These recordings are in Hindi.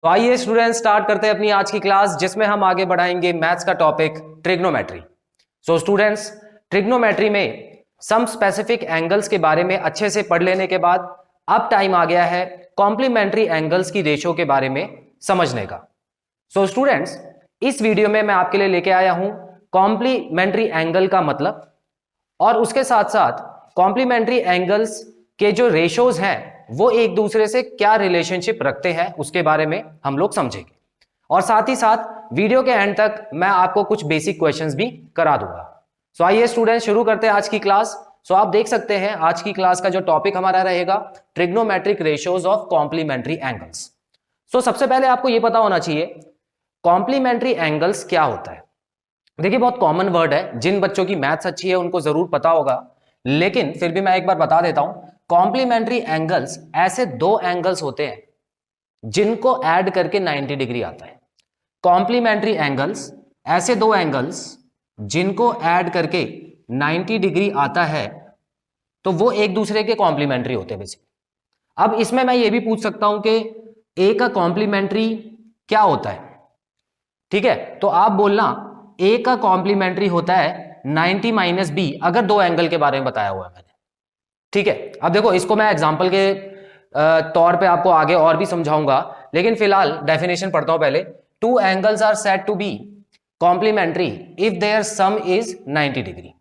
तो आइए स्टूडेंट स्टार्ट करते हैं अपनी आज की क्लास, जिसमें हम आगे बढ़ाएंगे मैथ्स का topic trigonometry. So students, trigonometry में सम स्पेसिफिक एंगल्स के बारे में अच्छे से पढ़ लेने के बाद अब टाइम आ गया है कॉम्प्लीमेंट्री एंगल्स की रेशो के बारे में समझने का। सो स्टूडेंट्स, इस वीडियो में मैं आपके लिए लेके आया हूं कॉम्प्लीमेंट्री एंगल का मतलब, और उसके साथ साथ कॉम्प्लीमेंट्री एंगल्स के जो रेशोज हैं वो एक दूसरे से क्या रिलेशनशिप रखते हैं उसके बारे में हम लोग समझेंगे। और साथ ही साथ वीडियो के एंड तक मैं आपको कुछ बेसिक क्वेश्चंस भी करा दूंगा। सो आइए स्टूडेंट, शुरू करते हैं आज की क्लास। सो आप देख सकते हैं आज की क्लास का जो टॉपिक हमारा रहेगा trigonometric ratios of complementary angles. So सबसे पहले आपको यह पता होना चाहिए कॉम्प्लीमेंट्री एंगल्स क्या होता है। देखिए, बहुत कॉमन वर्ड है, जिन बच्चों की मैथ्स अच्छी है उनको जरूर पता होगा, लेकिन फिर भी मैं एक बार बता देता हूं। कॉम्प्लीमेंट्री एंगल्स ऐसे दो एंगल्स होते हैं जिनको ऐड करके 90 डिग्री आता है। कॉम्प्लीमेंट्री एंगल्स ऐसे दो एंगल्स जिनको ऐड करके 90 डिग्री आता है, तो वो एक दूसरे के कॉम्प्लीमेंट्री होते हैं बेसिकली। अब इसमें मैं ये भी पूछ सकता हूं कि ए का कॉम्प्लीमेंट्री क्या होता है। ठीक है, तो आप बोलना ए का कॉम्प्लीमेंट्री होता है 90 माइनस बी, अगर दो एंगल के बारे में बताया हुआ है मैंने। ठीक है, अब देखो, इसको मैं एग्जांपल के तौर पे आपको आगे और भी समझाऊंगा, लेकिन फिलहाल डेफिनेशन पढ़ता हूं पहले। Two angles are said to be complementary if their sum is 90 degree.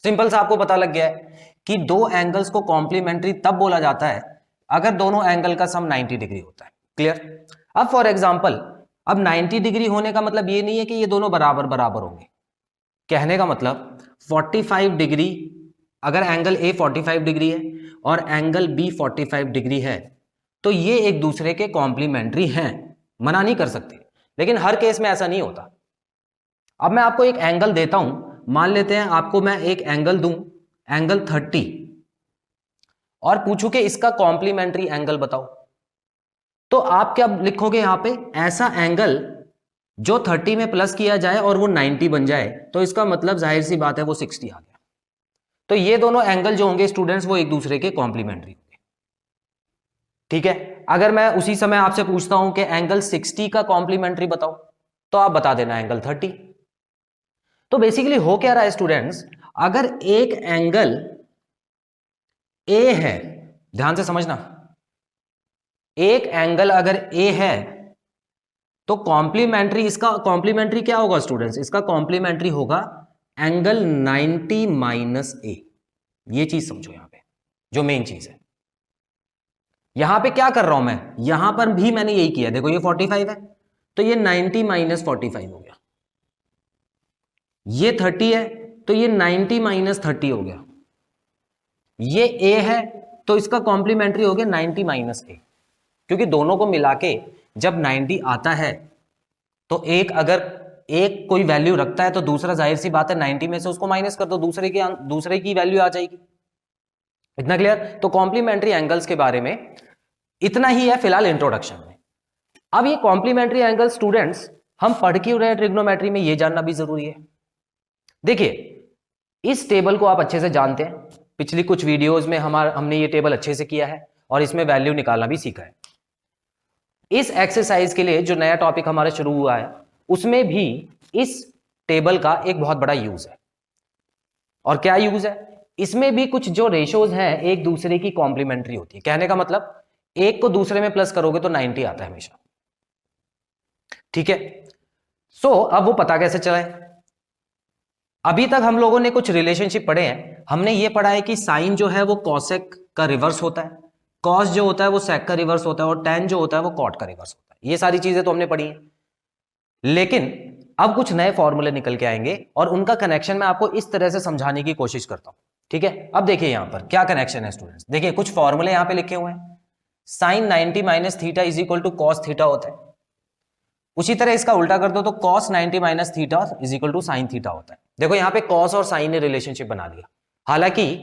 Simple सा आपको पता लग गया है कि दो एंगल्स को कॉम्प्लीमेंट्री तब बोला जाता है अगर दोनों एंगल का सम 90 डिग्री होता है। क्लियर? अब फॉर एग्जांपल, अब 90 डिग्री होने का मतलब ये नहीं है कि ये दोनों बराबर बराबर होंगे। कहने का मतलब 45 डिग्री, अगर एंगल ए 45 डिग्री है और एंगल बी 45 डिग्री है, तो ये एक दूसरे के कॉम्प्लीमेंट्री हैं, मना नहीं कर सकते। लेकिन हर केस में ऐसा नहीं होता। अब मैं आपको एक एंगल देता हूं, मान लेते हैं आपको मैं एक एंगल दूं, एंगल 30, और पूछूं कि इसका कॉम्प्लीमेंट्री एंगल बताओ, तो आप क्या लिखोगे यहां पे? ऐसा एंगल जो 30 में प्लस किया जाए और वो 90 बन जाए, तो इसका मतलब जाहिर सी बात है वो 60 आ गया। तो ये दोनों एंगल जो होंगे स्टूडेंट्स, वो एक दूसरे के कॉम्प्लीमेंट्री होंगे। ठीक है, अगर मैं उसी समय आपसे पूछता हूं कि एंगल 60 का कॉम्प्लीमेंट्री बताओ, तो आप बता देना एंगल 30। तो बेसिकली हो क्या रहा है स्टूडेंट्स, अगर एक एंगल ए है, ध्यान से समझना, एक एंगल अगर ए है तो कॉम्प्लीमेंट्री, इसका कॉम्प्लीमेंट्री क्या होगा स्टूडेंट्स? इसका कॉम्प्लीमेंट्री होगा एंगल 90 माइनस ए। ये चीज समझो यहां पे, जो मेन चीज है। यहां पे क्या कर रहा हूं मैं? यहां पर भी मैंने यही किया, देखो ये 45 है, तो ये 90 माइनस 45 हो गया। ये 30 है, तो ये 90 माइनस 30 हो गया। ये ए है, तो इसका कॉम्प्लीमेंट्री हो गया 90 माइनस ए, क्योंकि दोनों को मिला के जब 90 आता है, तो एक अगर एक कोई वैल्यू रखता है तो दूसरा जाहिर सी बात है 90 में से उसको माइनस कर दो, दूसरे की वैल्यू आ जाएगी। इतना क्लियर? तो कॉम्प्लीमेंट्री एंगल्स के बारे में इतना ही है फिलहाल इंट्रोडक्शन में। अब ये कॉम्प्लीमेंट्री एंगल स्टूडेंट्स हम पढ़ क्यों रहे हैं ट्रिग्नोमेट्री में, ये जानना भी जरूरी है। देखिए, इस टेबल को आप अच्छे से जानते हैं, पिछली कुछ वीडियोस में हमने ये टेबल अच्छे से किया है और इसमें वैल्यू निकालना भी सीखा है। इस एक्सरसाइज के लिए जो नया टॉपिक हमारा शुरू हुआ है, उसमें भी इस टेबल का एक बहुत बड़ा यूज है। और क्या यूज है? इसमें भी कुछ जो रेशोज हैं एक दूसरे की कॉम्प्लीमेंट्री होती है। कहने का मतलब एक को दूसरे में प्लस करोगे तो 90 आता है हमेशा। ठीक है, सो अब वो पता कैसे चला है? अभी तक हम लोगों ने कुछ रिलेशनशिप पढ़े हैं। हमने ये पढ़ा है कि साइन जो है वो कॉसेक का रिवर्स होता है, कॉस जो होता है वो सेक का रिवर्स होता है, और टेन जो होता है वो कॉट का रिवर्स होता है। ये सारी चीजें तो हमने पढ़ी हैं, लेकिन अब कुछ नए फॉर्मूले निकल के आएंगे और उनका कनेक्शन मैं आपको इस तरह से समझाने की कोशिश करता हूं। ठीक है, अब देखिए यहां पर क्या कनेक्शन है स्टूडेंट्स। देखिए, कुछ फॉर्मूले यहां पे लिखे हुए हैं। Sine 90 minus theta is equal to cos theta होता है। उसी तरह इसका उल्टा कर दो तो cos 90 minus theta is equal to sine theta होता है। देखो यहां पे कॉस और साइन ने रिलेशनशिप बना लिया। हालांकि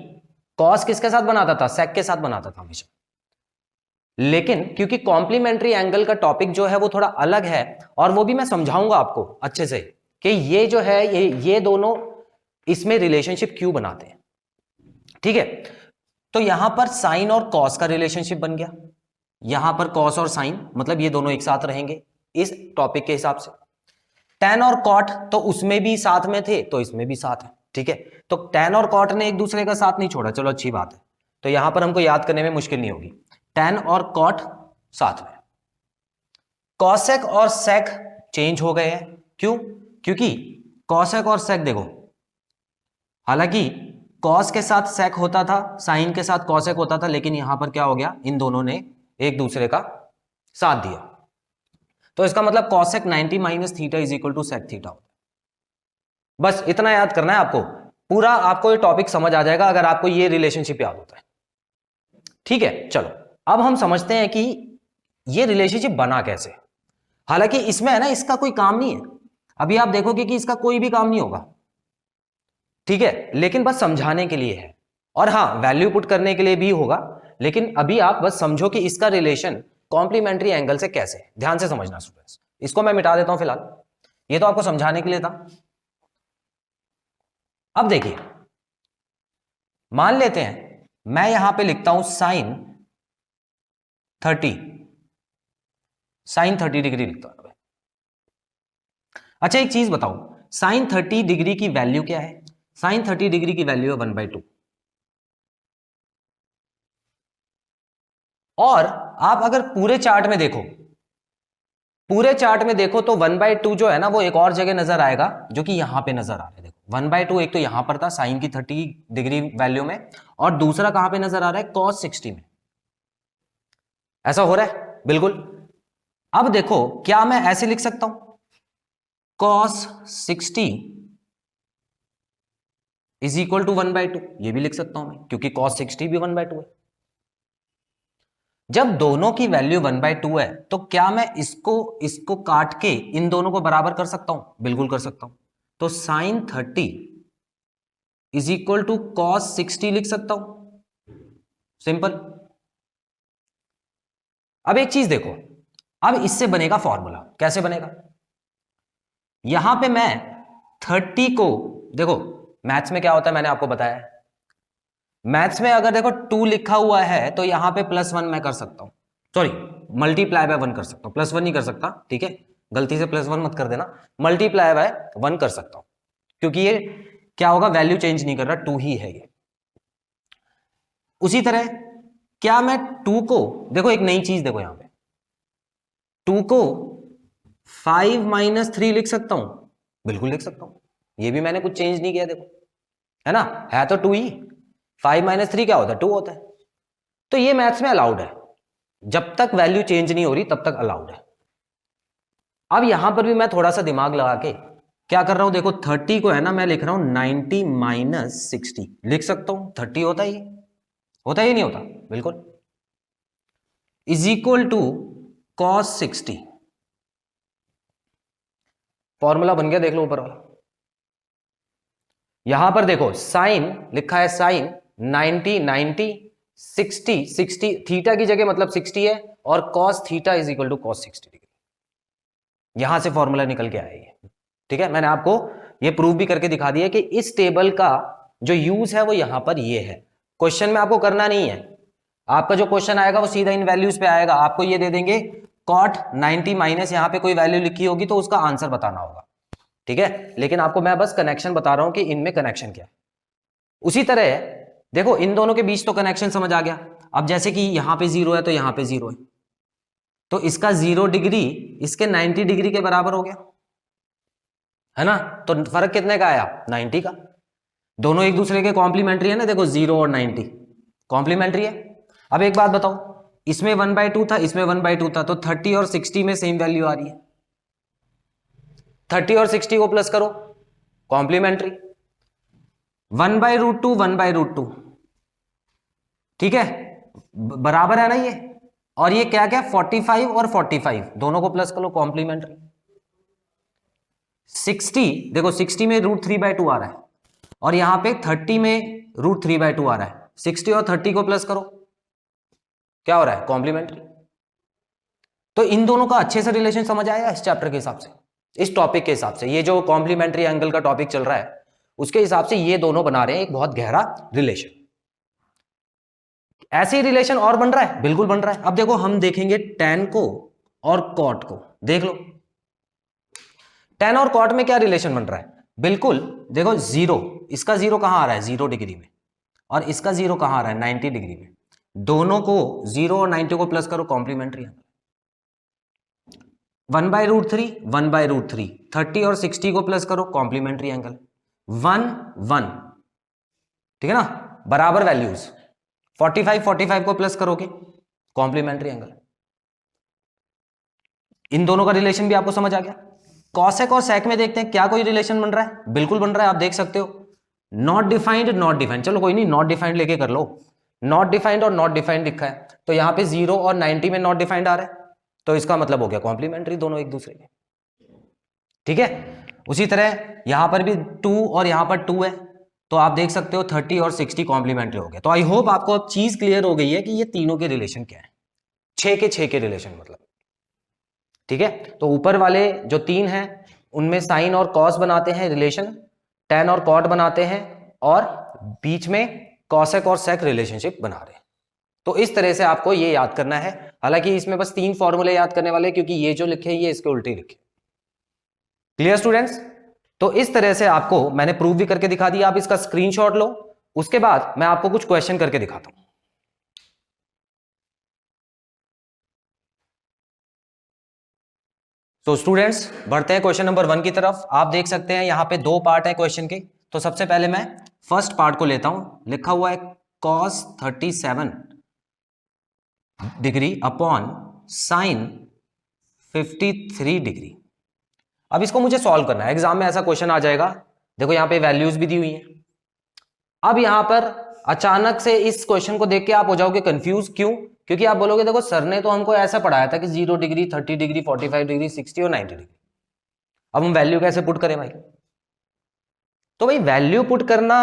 कॉस किसके साथ बनाता था? सेक के साथ बनाता था हमेशा। लेकिन क्योंकि कॉम्प्लीमेंट्री एंगल का टॉपिक जो है वो थोड़ा अलग है, और वो भी मैं समझाऊंगा आपको अच्छे से कि ये जो है ये दोनों इसमें रिलेशनशिप क्यों बनाते हैं। ठीक है, तो यहां पर साइन और कॉस का रिलेशनशिप बन गया। यहां पर कॉस और साइन, मतलब ये दोनों एक साथ रहेंगे इस टॉपिक के हिसाब से। टेन और कॉट तो उसमें भी साथ में थे तो इसमें भी साथ है, ठीक है। तो टेन और कॉट ने एक दूसरे का साथ नहीं छोड़ा, चलो अच्छी बात है। तो यहां पर हमको याद करने में मुश्किल नहीं होगी, टेन और कॉट साथ में। कॉसेक और सेक चेंज हो गए हैं, क्यों? क्योंकि कॉसेक और सेक देखो, हालांकि कॉस के साथ सेक होता था, साइन के साथ कॉसेक होता था, लेकिन यहां पर क्या हो गया, इन दोनों ने एक दूसरे का साथ दिया। तो इसका मतलब cosec 90 minus theta is equal to sec theta होता है। बस इतना याद करना है आपको, पूरा आपको ये टॉपिक समझ आ जाएगा अगर आपको ये रिलेशनशिप याद होता है, ठीक है। चलो अब हम समझते हैं कि ये रिलेशनशिप बना कैसे। हालांकि इसमें है ना, इसका कोई काम नहीं है, अभी आप देखोगे कि इसका कोई भी काम नहीं होगा, ठीक है, लेकिन बस समझाने के लिए है। और हाँ, वैल्यू पुट करने के लिए भी होगा, लेकिन अभी आप बस समझो कि इसका रिलेशन कॉम्प्लीमेंट्री एंगल से कैसे। ध्यान से समझना स्टूडेंट्स, इसको मैं मिटा देता हूं फिलहाल, ये तो आपको समझाने के लिए था। अब देखिए, मान लेते हैं मैं यहां पे लिखता हूं साइन 30, साइन 30 डिग्री लिखता हूं। अच्छा एक चीज बताओ, साइन 30 डिग्री की वैल्यू क्या है? साइन 30 डिग्री की वैल्यू है 1/2। और आप अगर पूरे चार्ट में देखो, पूरे चार्ट में देखो तो 1/2 जो है ना, वो एक और जगह नजर आएगा जो कि यहां पे नजर आ रहा है। देखो 1/2 एक तो यहां पर था साइन की 30 डिग्री वैल्यू में, और दूसरा कहां पे नजर आ रहा है, cos 60 में। ऐसा हो रहा है बिल्कुल। अब देखो, क्या मैं ऐसे लिख सकता हूं, cos 60 इज इक्वल टू 1/2, ये भी लिख सकता हूं मैं, क्योंकि cos 60 भी 1/2 है। जब दोनों की वैल्यू 1/2 है तो क्या मैं इसको इसको काट के इन दोनों को बराबर कर सकता हूं? बिल्कुल कर सकता हूं। तो sine 30 is equal to cos 60 लिख सकता हूं, सिंपल। अब एक चीज देखो, अब इससे बनेगा फॉर्मूला, कैसे बनेगा? यहां पे मैं 30 को, देखो मैथ्स में क्या होता है मैंने आपको बताया, मैथ्स में अगर देखो 2 लिखा हुआ है तो यहां पे +1 मैं कर सकता हूं, सॉरी मल्टीप्लाई बाय 1 कर सकता हूं, +1 नहीं कर सकता, ठीक है, गलती से +1 मत कर देना, मल्टीप्लाई बाय 1 कर सकता हूं, क्योंकि ये क्या होगा, वैल्यू चेंज नहीं कर रहा, 2 ही है ये। उसी तरह क्या मैं 2 को, देखो एक नई चीज देखो, यहां पे 2 को 5 - 3 लिख सकता हूं, बिल्कुल लिख सकता हूं, ये भी मैंने कुछ चेंज नहीं किया, देखो है ना, है तो 2 ही, 5 - 3 क्या होता है, 2 होता है। तो ये मैथ्स में अलाउड है, जब तक वैल्यू चेंज नहीं हो रही तब तक अलाउड है। अब यहां पर भी मैं थोड़ा सा दिमाग लगा के क्या कर रहा हूं, देखो 30 को है ना, मैं लिख रहा हूं 90 - 60 लिख सकता हूं, 30 होता ही, होता ही नहीं होता, बिल्कुल, is equal to cos 60। Formula बन गया, देख लो ऊपर वाला। यहां पर देखो साइन लिखा है, साइन 90 90 60 60, थीटा की जगह मतलब 60 है, और cos theta is equal to cos 60 degree. यहां से फॉर्मूला निकल के आया ये, ठीक है। मैंने आपको ये प्रूव भी करके दिखा दिया कि इस टेबल का जो यूज है वो यहां पर ये है। क्वेश्चन में आपको करना नहीं है, आपका जो क्वेश्चन आएगा वो सीधा इन वैल्यूज पे आएगा, आपको ये दे देंगे cot 90 माइनस यहां पे कोई वैल्यू लिखी होगी तो उसका आंसर बताना होगा, ठीक है। लेकिन आपको मैं बस कनेक्शन बता रहा हूं कि इनमें कनेक्शन क्या है। उसी तरह देखो इन दोनों के बीच तो कनेक्शन समझ आ गया। अब जैसे कि यहां पे 0 है तो यहां पे 0 है, तो इसका 0 डिग्री इसके 90 डिग्री के बराबर हो गया, है ना। तो फर्क कितने का आया, 90 का। दोनों एक दूसरे के कॉम्प्लीमेंट्री है ना, देखो 0 और 90 कॉम्प्लीमेंट्री है। अब एक बात बताओ, इसमें 1/2 था, इसमें 1/2 था, तो 30 और 60 में सेम वैल्यू आ रही है, 30 और 60 को प्लस करो, कॉम्प्लीमेंट्री, 1/√2 1/√2, ठीक है, बराबर है ना ये। और ये क्या क्या, 45 और 45 दोनों को प्लस करो, कॉम्प्लीमेंट्री। 60 देखो 60 में √3/2 आ रहा है, और यहां पे 30 में √3/2 आ रहा है, 60 और 30 को प्लस करो, क्या हो रहा है, कॉम्प्लीमेंट्री। तो इन दोनों का अच्छे से रिलेशन समझ आया इस चैप्टर के हिसाब से, इस टॉपिक के हिसाब से, ये जो कॉम्प्लीमेंट्री एंगल का टॉपिक चल रहा है उसके हिसाब से ये दोनों बना रहे हैं एक बहुत गहरा रिलेशन। ऐसे ही रिलेशन और बन रहा है, बिल्कुल बन रहा है। अब देखो हम देखेंगे tan को और cot को, देख लो tan और cot में क्या रिलेशन बन रहा है। बिल्कुल देखो जीरो, इसका जीरो कहां आ रहा है 0 डिग्री में, और इसका जीरो कहां आ रहा है 90 डिग्री में। दोनों को 0 और 90 को प्लस करो, कॉम्प्लीमेंट्री एंगल। 1/√3 1/√3, 30 और 60 को प्लस करो, कॉम्प्लीमेंट्री एंगल। 1 1, ठीक है ना, बराबर वैल्यूज। 45 45 को प्लस करोगे, कॉम्प्लीमेंट्री एंगल। इन दोनों का रिलेशन भी आपको समझ आ गया। कॉसेक और सेक में देखते हैं क्या कोई रिलेशन बन रहा है, बिल्कुल बन रहा है, आप देख सकते हो। नॉट डिफाइंड नॉट डिफाइंड, चलो कोई नहीं, नॉट डिफाइंड लेके कर लो। नॉट डिफाइंड और नॉट डिफाइंड लिखा है, तो यहां पे 0 और 90 में नॉट डिफाइंड आ रहा है, तो इसका मतलब हो गया कॉम्प्लीमेंट्री दोनों एक दूसरे के, ठीक है। उसी तरह यहां पर भी 2 और यहां पर 2 है, तो आप देख सकते हो 30 और 60 कॉम्प्लीमेंट्री हो गए। तो आई होप आपको अब चीज क्लियर हो गई है कि ये तीनों के रिलेशन क्या है, 6 के रिलेशन मतलब, ठीक है। तो ऊपर वाले जो 3 हैं उनमें साइन और कॉस बनाते हैं रिलेशन, tan और cot बनाते हैं, और बीच में कॉसेक और सेक रिलेशनशिप बना रहे हैं। तो इस तरह से आपको ये याद करना है। हालांकि इसमें बस 3 फॉर्मूले याद करने वाले, क्योंकि ये जो लिखे ये इसके उल्टे लिखे। Clear students? तो इस तरह से आपको मैंने प्रूव भी करके दिखा दिया। आप इसका स्क्रीनशॉट लो, उसके बाद मैं आपको कुछ क्वेश्चन करके दिखाता हूं। तो स्टूडेंट्स बढ़ते हैं क्वेश्चन नंबर 1 की तरफ। आप देख सकते हैं यहां पे 2 पार्ट है क्वेश्चन के। तो सबसे पहले मैं फर्स्ट पार्ट को लेता हूं। लिखा हुआ है cos 37 degree upon sine 53 degree. अब इसको मुझे सॉल्व करना है, एग्जाम में ऐसा क्वेश्चन आ जाएगा। देखो यहां पे वैल्यूज भी दी हुई हैं। अब यहां पर अचानक से इस क्वेश्चन को देख के आप हो जाओगे कंफ्यूज, क्यों? क्योंकि आप बोलोगे देखो सर ने तो हमको ऐसा पढ़ाया था कि 0 डिग्री, 30 डिग्री, 45 डिग्री, 60 और 90 डिग्री। अब हम वैल्यू कैसे पुट करें भाई? तो भाई वैल्यू पुट करना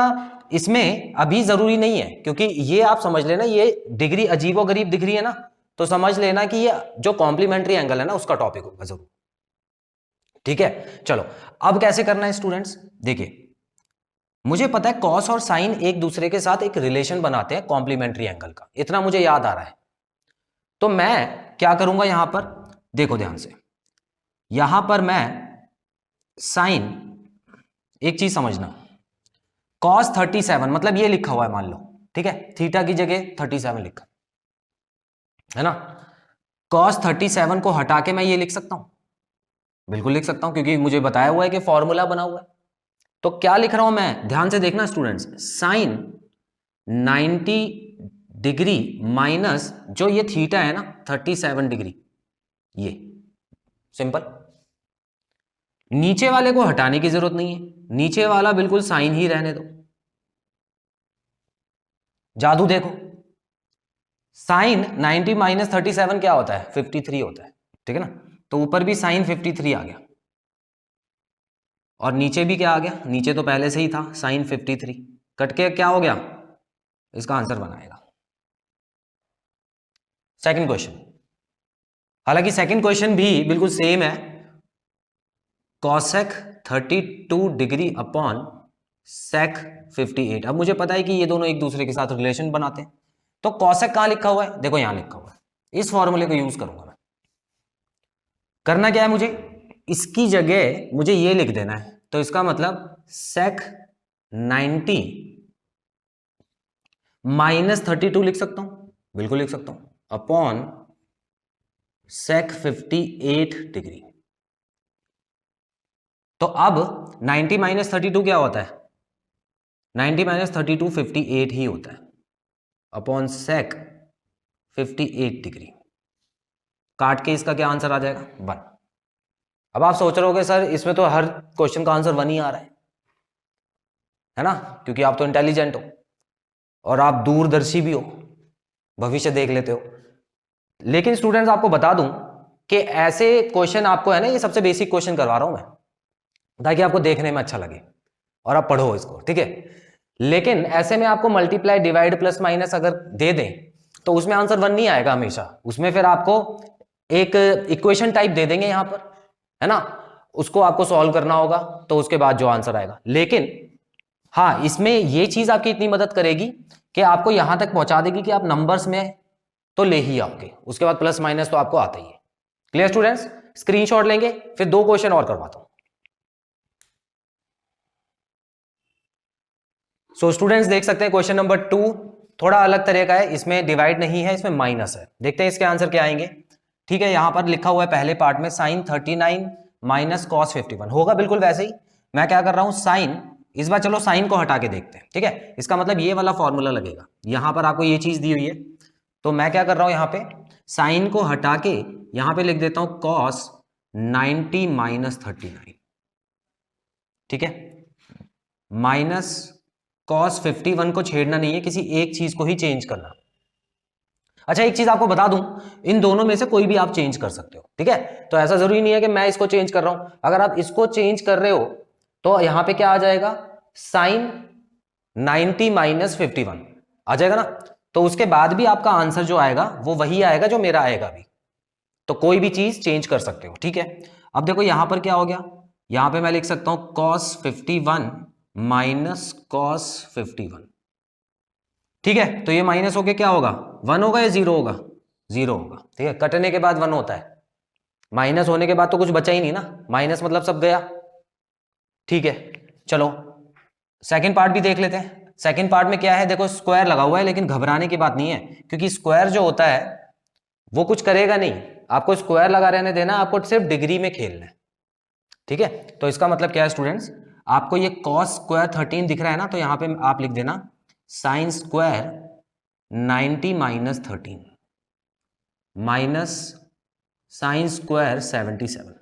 इसमें अभी जरूरी नहीं है, क्योंकि ये आप समझ लेना ये डिग्री अजीबोगरीब दिख रही है ना, तो समझ लेना कि ये जो कॉम्प्लीमेंट्री एंगल है ना उसका टॉपिक होगा जरूर, ठीक है। चलो अब कैसे करना है स्टूडेंट्स, देखिए मुझे पता है कॉस और साइन एक दूसरे के साथ एक रिलेशन बनाते हैं कॉम्प्लीमेंट्री एंगल का, इतना मुझे याद आ रहा है। तो मैं क्या करूंगा यहां पर, देखो ध्यान से, यहां पर मैं साइन, एक चीज समझना, cos 37 मतलब ये लिखा हुआ है मान लो, ठीक है, थीटा की जगह 37 लिखा है ना। cos 37 को हटा के मैं ये लिख सकता हूं, बिल्कुल लिख सकता हूं, क्योंकि मुझे बताया हुआ है कि फॉर्मूला बना हुआ है। तो क्या लिख रहा हूं मैं, ध्यान से देखना स्टूडेंट्स, साइन 90 डिग्री माइनस जो ये थीटा है ना 37 डिग्री, ये सिंपल। नीचे वाले को हटाने की जरूरत नहीं है, नीचे वाला बिल्कुल साइन ही रहने दो। जादू देखो, साइन 90 माइनस 37 क्या होता है, 53 होता है, ठीक है ना। तो ऊपर भी साइन 53 आ गया, और नीचे भी क्या आ गया, नीचे तो पहले से ही था साइन 53, कट के क्या हो गया, इसका आंसर बनाएगा सेकंड क्वेश्चन। हालांकि सेकंड क्वेश्चन भी बिल्कुल सेम है, कॉसेक 32 डिग्री अपॉन सेक 58। अब मुझे पता है कि ये दोनों एक दूसरे के साथ रिलेशन बनाते हैं। तो कॉसेक कहां लिखा हुआ है, देखो यहां लिखा हुआ है, इस फॉर्मूले को यूज करूंगा मैं। करना क्या है मुझे, इसकी जगह मुझे ये लिख देना है, तो इसका मतलब सेक 90 माइनस 32 लिख सकता हूं, बिल्कुल लिख सकता हूं, अपॉन सेक 58 डिग्री। तो अब 90 माइनस 32 क्या होता है, 90 माइनस 32 58 ही होता है, अपॉन सेक 58 डिग्री। काट के इसका क्या आंसर आ जाएगा, 1। अब आप सोच रहे होगे सर इसमें तो हर क्वेश्चन का आंसर 1 ही आ रहा है ना, क्योंकि आप तो इंटेलिजेंट हो और आप दूरदर्शी भी हो, भविष्य देख लेते हो। लेकिन स्टूडेंट्स आपको बता दूं कि ऐसे क्वेश्चन आपको है ना, ये सबसे बेसिक क्वेश्चन करवा रहा हूं मैं, ताकि आपको देखने में अच्छा लगे और आप पढ़ो इसको, ठीक है। लेकिन ऐसे में आपको मल्टीप्लाई, डिवाइड, प्लस माइनस अगर दे दें तो उसमें आंसर 1 नहीं आएगा हमेशा, उसमें फिर आपको एक इक्वेशन टाइप दे देंगे यहां पर, है ना, उसको आपको सॉल्व करना होगा, तो उसके बाद जो आंसर आएगा। लेकिन हाँ, इसमें ये चीज आपकी इतनी मदद करेगी कि आपको यहां तक पहुंचा देगी कि आप नंबर्स में तो ले ही आओगे, उसके बाद प्लस माइनस तो आपको आता ही है। Clear students? स्क्रीनशॉट लेंगे, फिर 2 क्वेश्चन और करवाता हूं। सो स्टूडेंट्स देख सकते हैं क्वेश्चन नंबर 2 थोड़ा अलग तरह का है, इसमें डिवाइड नहीं है, इसमें माइनस है। देखते हैं इसके आंसर क्या आएंगे। ठीक है, यहां पर लिखा हुआ है पहले पार्ट में साइन 39 माइनस कॉस 51 होगा बिल्कुल वैसे ही। मैं क्या कर रहा हूं, साइन, इस बार चलो साइन को हटा के देखते हैं। ठीक है, इसका मतलब ये वाला फॉर्मूला लगेगा, यहां पर आपको ये चीज दी हुई है, तो मैं क्या कर रहा हूं, यहां पे साइन को हटा के यहां पे लिख देता हूं कॉस 90 माइनस 39। ठीक है, माइनस कॉस 51 को छेड़ना नहीं है, किसी एक चीज को ही चेंज करना। अच्छा एक चीज आपको बता दूं, इन दोनों में से कोई भी आप चेंज कर सकते हो। ठीक है, तो ऐसा जरूरी नहीं है कि मैं इसको चेंज कर रहा हूं, अगर आप इसको चेंज कर रहे हो तो यहां पे क्या आ जाएगा, साइन 90 माइनस 51 आ जाएगा ना, तो उसके बाद भी आपका आंसर जो आएगा वो वही आएगा जो मेरा आएगा भी, तो कोई भी चीज चेंज कर सकते हो। ठीक है, अब देखो यहां पर क्या हो गया, यहां पे मैं लिख सकता हूं cos 51 माइनस cos 51। ठीक है, तो ये माइनस होके क्या होगा, 1 होगा या 0 होगा, 0 होगा। ठीक है, कटने के बाद 1 होता है, माइनस होने के बाद तो कुछ बचा ही नहीं ना, माइनस मतलब सब गया। ठीक है, चलो सेकंड पार्ट भी देख लेते हैं। सेकंड पार्ट में क्या है, देखो स्क्वायर लगा हुआ है, लेकिन घबराने की बात नहीं है, क्योंकि स्क्वायर जो होता है वो कुछ करेगा नहीं, आपको स्क्वायर लगा रहने देना, आपको सिर्फ डिग्री में खेलना है। ठीक है, तो इसका मतलब क्या है स्टूडेंट्स, आपको ये कॉस स्क्वायर 13 दिख रहा है ना, तो यहां पे आप लिख देना sine square 90 minus 13 minus sine square 77।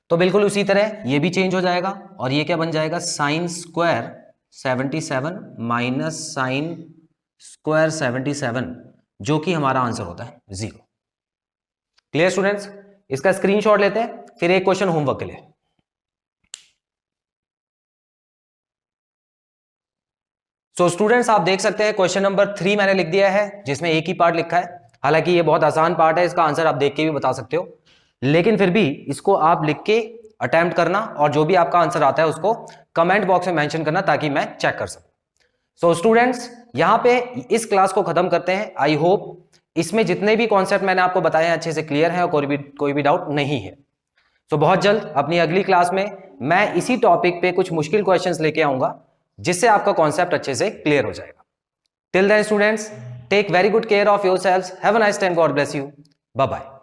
तो बिल्कुल उसी तरह ये भी चेंज हो जाएगा, और ये क्या बन जाएगा, sine square 77 minus sine square 77, जो कि हमारा आंसर होता है 0। Clear students? इसका स्क्रीनशॉट लेते हैं, फिर एक क्वेश्चन होमवर्क के लिए। सो स्टूडेंट्स आप देख सकते हैं क्वेश्चन नंबर 3 मैंने लिख दिया है, जिसमें एक ही पार्ट लिखा है। हालांकि ये बहुत आसान पार्ट है, इसका आंसर आप देख के भी बता सकते हो, लेकिन फिर भी इसको आप लिख के अटेम्प्ट करना, और जो भी आपका आंसर आता है उसको कमेंट बॉक्स में मेंशन करना, ताकि मैं चेक कर सकूं। सो स्टूडेंट्स यहां पे इस क्लास को खत्म करते हैं। आई होप इसमें जितने भी कॉन्सेप्ट मैंने आपको बताए हैं अच्छे से क्लियर है, और कोई भी डाउट नहीं है। तो बहुत जल्द अपनी अगली क्लास में मैं इसी टॉपिक पे कुछ मुश्किल क्वेश्चंस लेके आऊंगा, जिससे आपका कॉन्सेप्ट अच्छे से क्लियर हो जाएगा। Till then students, take very good care of yourselves, have a nice time, God bless you, bye bye.